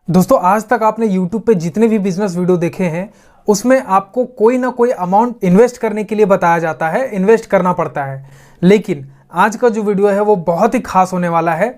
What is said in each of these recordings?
दोस्तों आज तक आपने YouTube पे जितने भी बिजनेस वीडियो देखे हैं उसमें आपको कोई ना कोई अमाउंट इन्वेस्ट करने के लिए बताया जाता है, इन्वेस्ट करना पड़ता है। लेकिन आज का जो वीडियो है वो बहुत ही खास होने वाला है।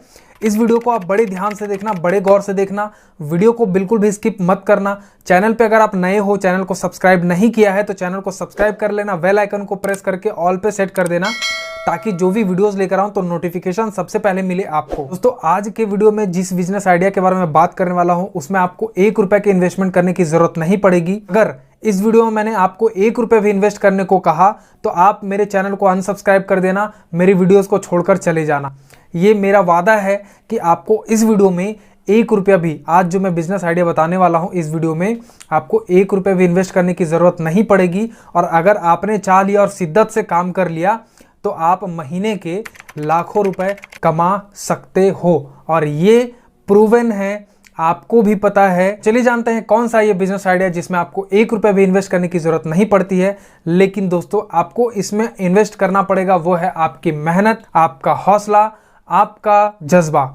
इस वीडियो को आप बड़े ध्यान से देखना, बड़े गौर से देखना, वीडियो को बिल्कुल भी स्किप मत करना। चैनल पे अगर आप नए हो, चैनल को सब्सक्राइब नहीं किया है तो चैनल को सब्सक्राइब कर लेना, बेल आइकन को प्रेस करके ऑल पे सेट कर देना ताकि जो भी वीडियोस लेकर आऊं तो नोटिफिकेशन सबसे पहले मिले आपको। दोस्तों आज के वीडियो में जिस बिजनेस आइडिया के बारे में बात करने वाला हूं उसमें आपको 1 रुपए के इन्वेस्टमेंट करने की जरूरत नहीं पड़ेगी। अगर इस वीडियो में मैंने आपको 1 रुपए भी इन्वेस्ट करने को कहा तो आप मेरे चैनल को अनसब्सक्राइब कर देना, मेरी वीडियोस को छोड़कर चले जाना। ये मेरा वादा है कि आपको इस वीडियो में 1 रुपया भी, आज जो मैं बिजनेस आइडिया बताने वाला हूं इस वीडियो में आपको 1 रुपया भी इन्वेस्ट करने की जरूरत नहीं पड़ेगी। और अगर आपने चाह लिया और शिद्दत से काम कर लिया तो आप महीने के लाखों रुपए कमा सकते हो और ये प्रूवन है, आपको भी पता है। चलिए जानते हैं कौन सा ये बिजनेस आइडिया जिसमें आपको 1 रुपया भी इन्वेस्ट करने की जरूरत नहीं पड़ती है। लेकिन दोस्तों आपको इसमें इन्वेस्ट करना पड़ेगा, वो है आपकी मेहनत, आपका हौसला, आपका जज्बा।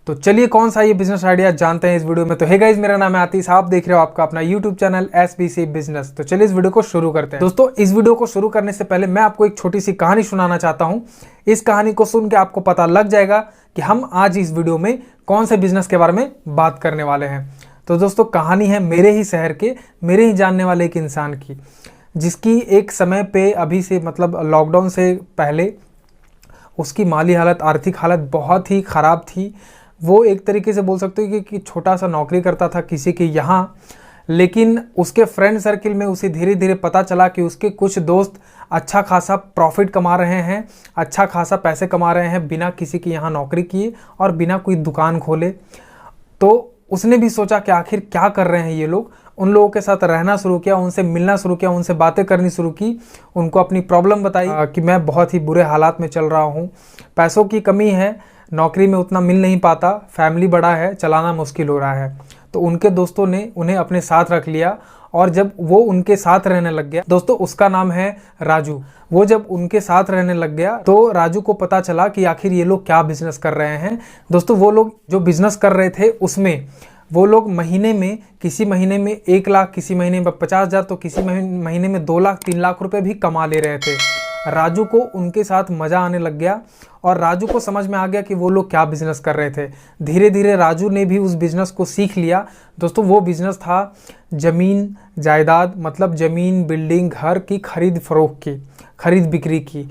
तो चलिए कौन सा ये बिजनेस आइडिया जानते हैं इस वीडियो में। तो हे गाइस, मेरा नाम है आतिश, आप देख रहे हो आपका अपना यूट्यूब चैनल SBC बिजनेस। तो चलिए इस वीडियो को शुरू करते हैं। दोस्तों इस वीडियो को शुरू करने से पहले मैं आपको एक छोटी सी कहानी सुनाना चाहता हूं। इस कहानी को सुन के आपको पता लग जाएगा कि हम आज इस वीडियो में कौन से बिजनेस के बारे में बात करने वाले हैं। तो दोस्तों कहानी है मेरे ही शहर के, मेरे ही जानने वाले एक इंसान की, जिसकी एक समय पे अभी से मतलब लॉकडाउन से पहले उसकी माली हालत, आर्थिक हालत बहुत ही ख़राब थी। वो एक तरीके से बोल सकते हो कि छोटा सा नौकरी करता था किसी के यहाँ, लेकिन उसके फ्रेंड सर्किल में उसे धीरे धीरे पता चला कि उसके कुछ दोस्त अच्छा खासा प्रॉफिट कमा रहे हैं, अच्छा खासा पैसे कमा रहे हैं बिना किसी के यहाँ नौकरी किए और बिना कोई दुकान खोले। तो उसने भी सोचा कि आखिर क्या कर रहे हैं ये लोग। उन लोगों के साथ रहना शुरू किया, उनसे मिलना शुरू किया, उनसे बातें करनी शुरू की, उनको अपनी प्रॉब्लम बताई कि मैं बहुत ही बुरे हालात में चल रहा हूँ, पैसों की कमी है, नौकरी में उतना मिल नहीं पाता, फैमिली बड़ा है, चलाना मुश्किल हो रहा है। तो उनके दोस्तों ने उन्हें अपने साथ रख लिया और जब वो उनके साथ रहने लग गया, दोस्तों उसका नाम है राजू। वो जब उनके साथ रहने लग गया तो राजू को पता चला कि आखिर ये लोग क्या बिजनेस कर रहे हैं। दोस्तों वो लोग जो बिजनेस कर रहे थे उसमें वो लोग महीने में, किसी महीने में 1 लाख, किसी महीने में 50,000, तो किसी महीने में 2 लाख 3 लाख रुपए भी कमा ले रहे थे। राजू को उनके साथ मज़ा आने लग गया और राजू को समझ में आ गया कि वो लोग क्या बिजनेस कर रहे थे। धीरे धीरे राजू ने भी उस बिजनेस को सीख लिया। दोस्तों वो बिजनेस था ज़मीन जायदाद, मतलब ज़मीन, बिल्डिंग, घर की खरीद फरोख्त की, खरीद बिक्री की।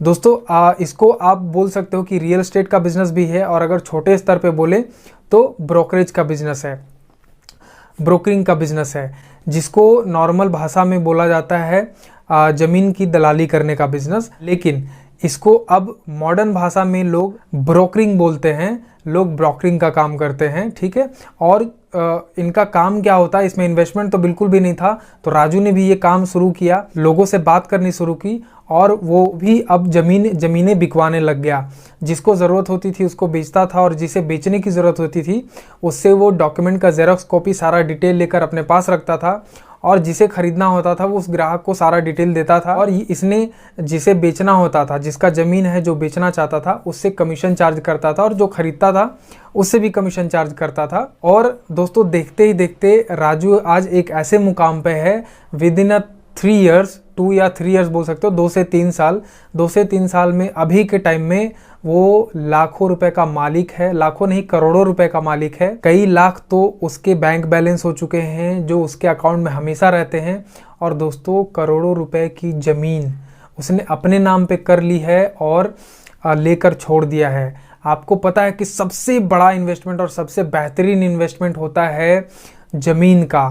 दोस्तों इसको आप बोल सकते हो कि रियल एस्टेट का बिजनेस भी है, और अगर छोटे स्तर पे बोले तो ब्रोकरेज का बिजनेस है, ब्रोकरिंग का बिजनेस है, जिसको नॉर्मल भाषा में बोला जाता है ज़मीन की दलाली करने का बिजनेस। लेकिन इसको अब मॉडर्न भाषा में लोग ब्रोकरिंग बोलते हैं, लोग ब्रोकरिंग का काम करते हैं, ठीक है। और इनका काम क्या होता है, इसमें इन्वेस्टमेंट तो बिल्कुल भी नहीं था। तो राजू ने भी ये काम शुरू किया, लोगों से बात करनी शुरू की और वो भी अब ज़मीनें बिकवाने लग गया। जिसको ज़रूरत होती थी उसको बेचता था और जिसे बेचने की ज़रूरत होती थी उससे वो डॉक्यूमेंट का जेरॉक्स कॉपी सारा डिटेल लेकर अपने पास रखता था, और जिसे खरीदना होता था वो उस ग्राहक को सारा डिटेल देता था। और इसने जिसे बेचना होता था, जिसका ज़मीन है, जो बेचना चाहता था, उससे कमीशन चार्ज करता था, और जो खरीदता था उससे भी कमीशन चार्ज करता था। और दोस्तों देखते ही देखते राजू आज एक ऐसे मुकाम पे है, विद इन 3 ईयर्स, 2 या 3 ईयर्स बोल सकते हो, 2 से 3 साल, 2 से 3 साल में अभी के टाइम में वो लाखों रुपए का मालिक है। लाखों नहीं, करोड़ों रुपए का मालिक है। कई लाख तो उसके बैंक बैलेंस हो चुके हैं जो उसके अकाउंट में हमेशा रहते हैं। और दोस्तों करोड़ों रुपए की ज़मीन उसने अपने नाम पे कर ली है और लेकर छोड़ दिया है। आपको पता है कि सबसे बड़ा इन्वेस्टमेंट और सबसे बेहतरीन इन्वेस्टमेंट होता है ज़मीन का,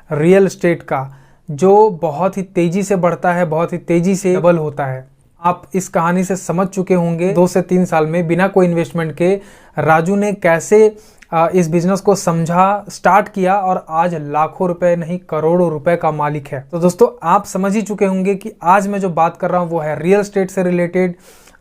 रियल एस्टेट का, जो बहुत ही तेज़ी से बढ़ता है, बहुत ही तेज़ी से डबल होता है। आप इस कहानी से समझ चुके होंगे 2 से 3 साल में बिना कोई इन्वेस्टमेंट के राजू ने कैसे इस बिजनेस को समझा, स्टार्ट किया और आज लाखों रुपए नहीं करोड़ों रुपए का मालिक है। तो दोस्तों आप समझ ही चुके होंगे कि आज मैं जो बात कर रहा हूँ वो है रियल एस्टेट से रिलेटेड,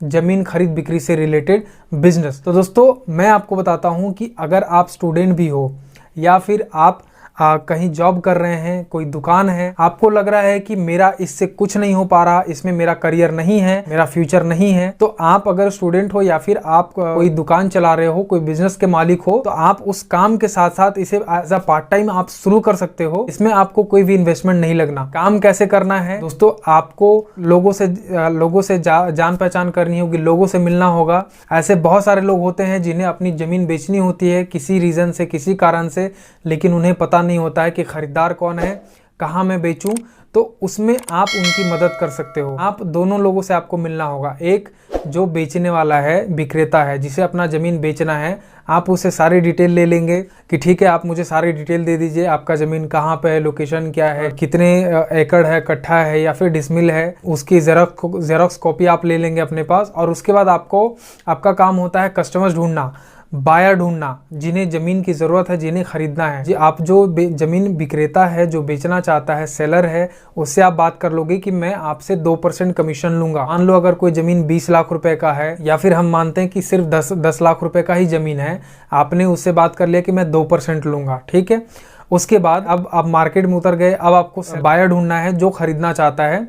ज़मीन खरीद बिक्री से रिलेटेड बिजनेस। तो दोस्तों मैं आपको बताता हूँ कि अगर आप स्टूडेंट भी हो या फिर आप कहीं जॉब कर रहे हैं, कोई दुकान है, आपको लग रहा है कि मेरा इससे कुछ नहीं हो पा रहा, इसमें मेरा करियर नहीं है, मेरा फ्यूचर नहीं है, तो आप अगर स्टूडेंट हो या फिर आप कोई दुकान चला रहे हो, कोई बिजनेस के मालिक हो, तो आप उस काम के साथ साथ इसे एज अ पार्ट टाइम आप शुरू कर सकते हो। इसमें आपको कोई भी इन्वेस्टमेंट नहीं लगना। काम कैसे करना है दोस्तों, आपको लोगों से जान पहचान करनी होगी, लोगों से मिलना होगा। ऐसे बहुत सारे लोग होते हैं जिन्हें अपनी जमीन बेचनी होती है किसी रीजन से, किसी कारण से, लेकिन उन्हें पता नहीं होता है कि खरीदार कौन है, कहाँ मैं बेचूं। तो उसमें आप उनकी मदद कर सकते हो। आप दोनों लोगों से आपको मिलना होगा। एक जो बेचने वाला है, विक्रेता है, जिसे अपना ज़मीन बेचना है, आप उसे सारी डिटेल ले लेंगे कि ठीक है आप मुझे सारी डिटेल दे दीजिए, आपका ज़मीन कहाँ पे है, लोकेशन क्या है, कितने एकड़ है, कट्ठा है या फिर डिसमिल है, उसकी जेरोक्स कॉपी आप ले लेंगे अपने पास। और उसके बाद आपका काम होता है कस्टमर्स ढूंढना, बायर ढूंढना, जिन्हें ज़मीन की ज़रूरत है, जिन्हें ख़रीदना है। जी, आप जो ज़मीन विक्रेता है, जो बेचना चाहता है, सेलर है, उससे आप बात कर लोगे कि मैं आपसे 2% कमीशन लूँगा। मान लो अगर कोई ज़मीन 20 लाख रुपए का है, या फिर हम मानते हैं कि सिर्फ 10 लाख रुपए का ही ज़मीन है, आपने उससे बात कर लिया कि मैं 2% लूँगा, ठीक है। उसके बाद अब आप मार्केट में उतर गए, अब आपको बायर ढूंढना है जो खरीदना चाहता है।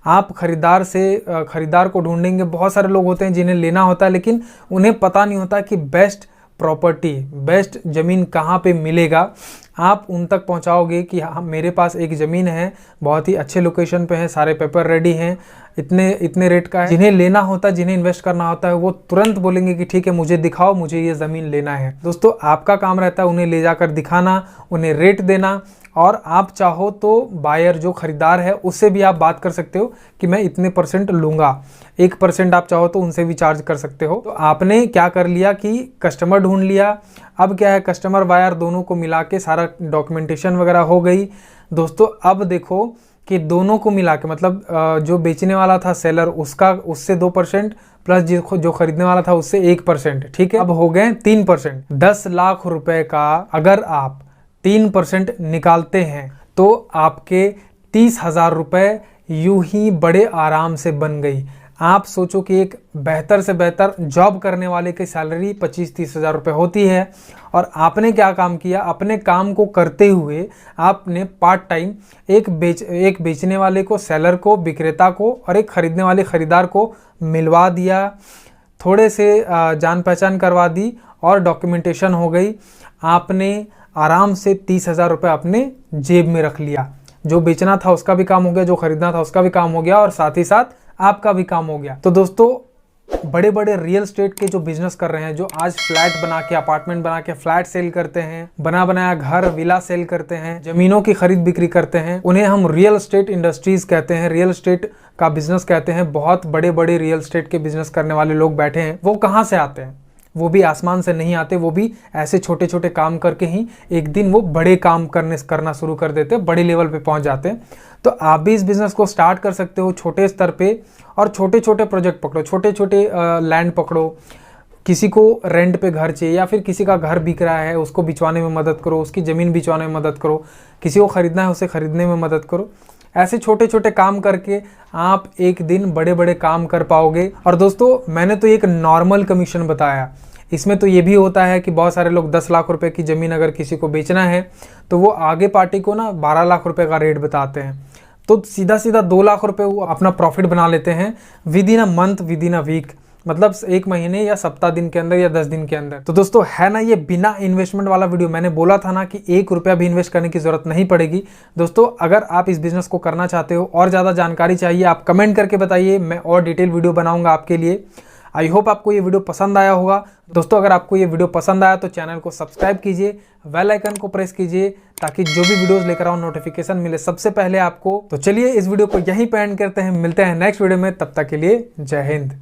आप खरीदार को ढूंढेंगे। बहुत सारे लोग होते हैं जिन्हें लेना होता है, लेकिन उन्हें पता नहीं होता कि बेस्ट प्रॉपर्टी, बेस्ट ज़मीन कहाँ पे मिलेगा। आप उन तक पहुँचाओगे कि हाँ मेरे पास एक ज़मीन है, बहुत ही अच्छे लोकेशन पे है, सारे पेपर रेडी हैं, इतने रेट का है। जिन्हें लेना होता है, जिन्हें इन्वेस्ट करना होता है, वो तुरंत बोलेंगे कि ठीक है मुझे दिखाओ, मुझे ये ज़मीन लेना है। दोस्तों, आपका काम रहता है उन्हें ले जाकर दिखाना, उन्हें रेट देना, और आप चाहो तो बायर जो खरीदार है उससे भी आप बात कर सकते हो कि मैं इतने % लूँगा। 1% आप चाहो तो उनसे भी चार्ज कर सकते हो। तो आपने क्या कर लिया कि कस्टमर ढूंढ लिया। अब क्या है, कस्टमर बायर दोनों को मिला के सारा डॉक्यूमेंटेशन वगैरह हो गई। दोस्तों, अब देखो कि दोनों को मिला के, मतलब जो बेचने वाला था सेलर, उससे 2% प्लस जो खरीदने वाला था उससे 1%, ठीक है। अब हो गए 3%। 10 लाख रुपए का अगर आप 3% निकालते हैं तो आपके 30,000 रुपये यूं ही बड़े आराम से बन गई। आप सोचो कि एक बेहतर से बेहतर जॉब करने वाले की सैलरी 25-30 हज़ार रुपये होती है, और आपने क्या काम किया, अपने काम को करते हुए आपने पार्ट टाइम एक बेचने वाले को, सेलर को, विक्रेता को, और एक खरीदने वाले खरीदार को मिलवा दिया, थोड़े से जान पहचान करवा दी और डॉक्यूमेंटेशन हो गई। आपने आराम से 30,000 रुपये अपने जेब में रख लिया। जो बेचना था उसका भी काम हो गया, जो खरीदना था उसका भी काम हो गया, और साथ ही साथ आपका भी काम हो गया। तो दोस्तों, बड़े बड़े रियल एस्टेट के जो बिजनेस कर रहे हैं, जो आज फ्लैट बना के, अपार्टमेंट बना के फ्लैट सेल करते हैं, बना बनाया घर, विला सेल करते हैं, जमीनों की खरीद बिक्री करते हैं, उन्हें हम रियल एस्टेट इंडस्ट्रीज कहते हैं, रियल एस्टेट का बिजनेस कहते हैं। बहुत बड़े बड़े रियल एस्टेट के बिजनेस करने वाले लोग बैठे हैं। वो कहाँ से आते हैं? वो भी आसमान से नहीं आते, वो भी ऐसे छोटे छोटे काम करके ही एक दिन वो बड़े काम करना शुरू कर देते, बड़े लेवल पे पहुंच जाते हैं। तो आप भी इस बिज़नेस को स्टार्ट कर सकते हो छोटे स्तर पे, और छोटे छोटे प्रोजेक्ट पकड़ो, छोटे छोटे लैंड पकड़ो। किसी को रेंट पे घर चाहिए, या फिर किसी का घर बिक रहा है उसको बिचवाने में मदद करो, उसकी ज़मीन बिचवाने में मदद करो, किसी को ख़रीदना है उसे ख़रीदने में मदद करो। ऐसे छोटे छोटे काम करके आप एक दिन बड़े बड़े काम कर पाओगे। और दोस्तों, मैंने तो एक नॉर्मल कमीशन बताया, इसमें तो ये भी होता है कि बहुत सारे लोग 10 लाख रुपए की ज़मीन अगर किसी को बेचना है तो वो आगे पार्टी को ना 12 लाख रुपए का रेट बताते हैं, तो सीधा सीधा 2 लाख रुपए वो अपना प्रॉफिट बना लेते हैं within a month, within a week, मतलब 1 महीने या सप्ताह दिन के अंदर या 10 दिन के अंदर। तो दोस्तों, है ना ये बिना इन्वेस्टमेंट वाला वीडियो। मैंने बोला था ना कि 1 रुपया भी इन्वेस्ट करने की जरूरत नहीं पड़ेगी। दोस्तों, अगर आप इस बिजनेस को करना चाहते हो और ज़्यादा जानकारी चाहिए, आप कमेंट करके बताइए, मैं और डिटेल वीडियो बनाऊंगा आपके लिए। आई होप आपको ये वीडियो पसंद आया होगा। दोस्तों, अगर आपको ये वीडियो पसंद आया तो चैनल को सब्सक्राइब कीजिए, बेल आइकन को प्रेस कीजिए, ताकि जो भी वीडियोस लेकर आऊं नोटिफिकेशन मिले सबसे पहले आपको। तो चलिए इस वीडियो को यहीं पे एंड करते हैं, मिलते हैं नेक्स्ट वीडियो में, तब तक के लिए जय हिंद।